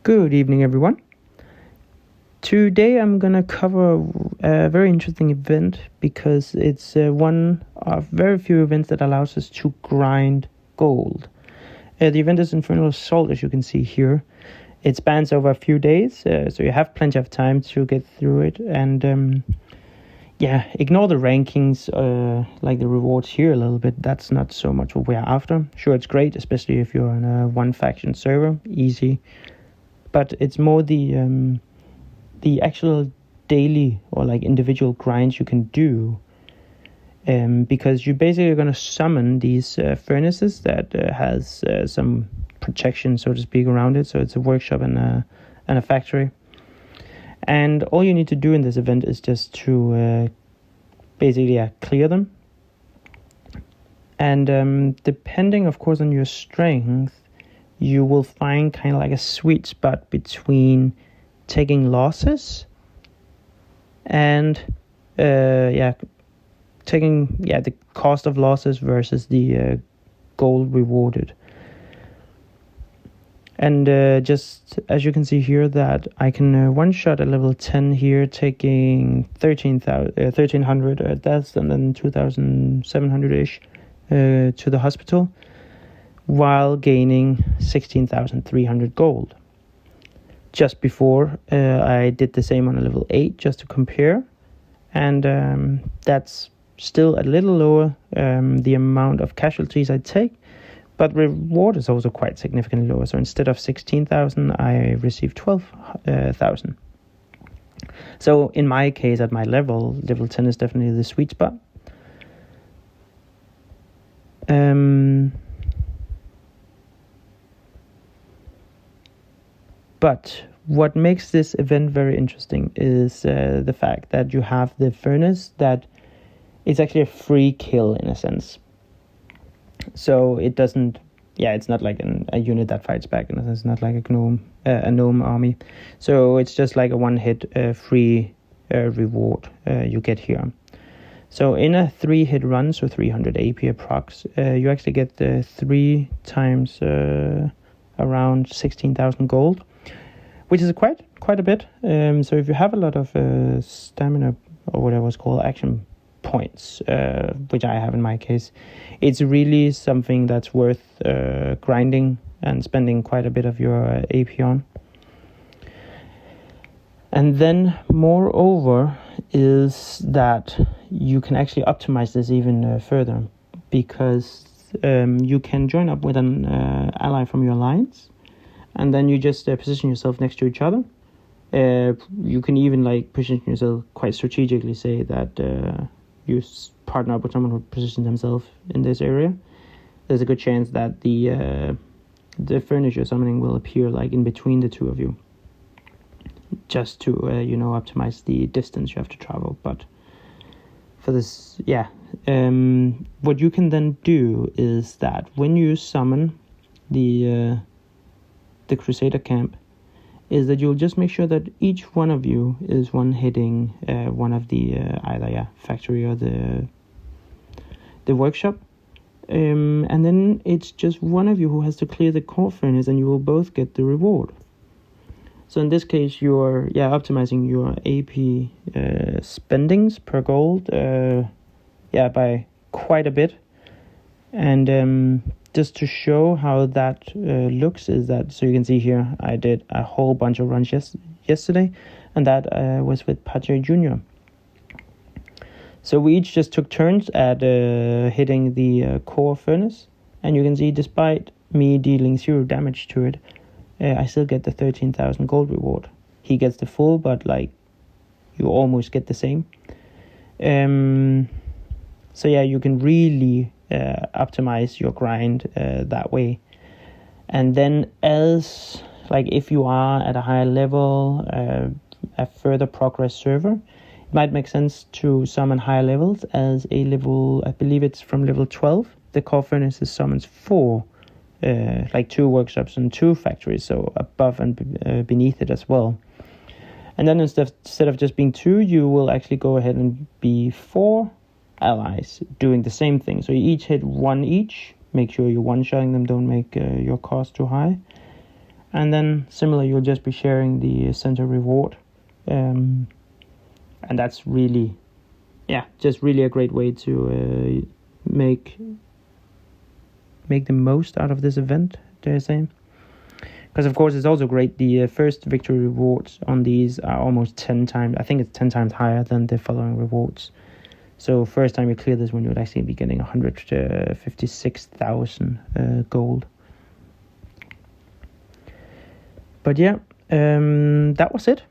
Good evening, everyone. Today I'm gonna cover a very interesting event because it's one of very few events that allows us to grind gold. The event is Infernal Assault, as you can see here. It spans over a few days, so you have plenty of time to get through it. And ignore the rankings, like the rewards here a little bit. That's not so much what we're after. Sure, it's great, especially if you're on a one-faction server, easy. But it's more the actual daily or like individual grinds you can do, because you're basically going to summon these furnaces that has some protection, so to speak, around it. So it's a workshop and a factory, and all you need to do in this event is just to basically clear them. And depending, of course, on your strength, you will find kind of like a sweet spot between taking losses and taking the cost of losses versus the gold rewarded. And just as you can see here, that I can one shot at level 10 here, taking 1300 deaths and then 2700 ish to the hospital, while gaining 16,300 gold. Just before, I did the same on a level 8 just to compare, and that's still a little lower, the amount of casualties I take, but reward is also quite significantly lower. So instead of 16,000, I received 12,000. So in my case, at my level 10 is definitely the sweet spot. But what makes this event very interesting is the fact that you have the furnace that is actually a free kill in a sense. So it doesn't, it's not like a unit that fights back. In a sense, it's not like a gnome army. So it's just like a one-hit free reward you get here. So in a 3-hit run, so 300 AP approx, you actually get 3 times around 16,000 gold, which is quite a bit. So if you have a lot of stamina, or whatever it's called, action points, which I have in my case, it's really something that's worth grinding and spending quite a bit of your AP on. And then moreover is that you can actually optimize this even further, because you can join up with an ally from your alliance, and then you just position yourself next to each other. You can even like position yourself quite strategically, say that you partner up with someone who positions themselves in this area. There's a good chance that the furniture summoning will appear like in between the two of you, just to optimize the distance you have to travel. But for this, what you can then do is that when you summon the Crusader camp, is that you'll just make sure that each one of you is one-hitting one of the either factory or the workshop, and then it's just one of you who has to clear the core furnace, and you will both get the reward. So in this case, you're optimizing your AP spendings per gold by quite a bit. And just to show how that looks is that, so you can see here, I did a whole bunch of runs yesterday, and that was with Pache Jr. So we each just took turns at hitting the core furnace, and you can see despite me dealing 0 damage to it, I still get the 13,000 gold reward. He gets the full, but like you almost get the same. So you can really optimize your grind that way. And then as like if you are at a higher level, a further progress server, it might make sense to summon higher levels. As a level, I believe it's from level 12, the core furnace summons 4 2 workshops and 2 factories, so above and beneath it as well. And then instead of just being 2, you will actually go ahead and be 4 allies doing the same thing. So you each hit 1 each. Make sure you're one-shotting them, don't make your cost too high. And then similar, you'll just be sharing the center reward. And that's really, just really a great way to make the most out of this event, dare I say. Because of course it's also great, the first victory rewards on these are almost 10 times, I think it's 10 times higher than the following rewards. So first time you clear this one, you would actually be getting 156,000 gold. But that was it.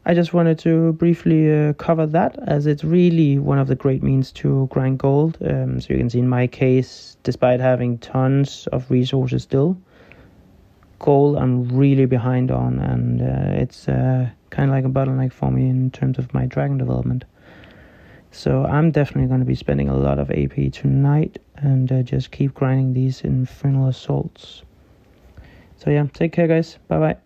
I just wanted to briefly cover that, as it's really one of the great means to grind gold. So you can see in my case, despite having tons of resources still, gold I'm really behind on, and it's kind of like a bottleneck for me in terms of my dragon development. So I'm definitely going to be spending a lot of AP tonight and just keep grinding these Infernal Assaults. So take care guys, bye bye.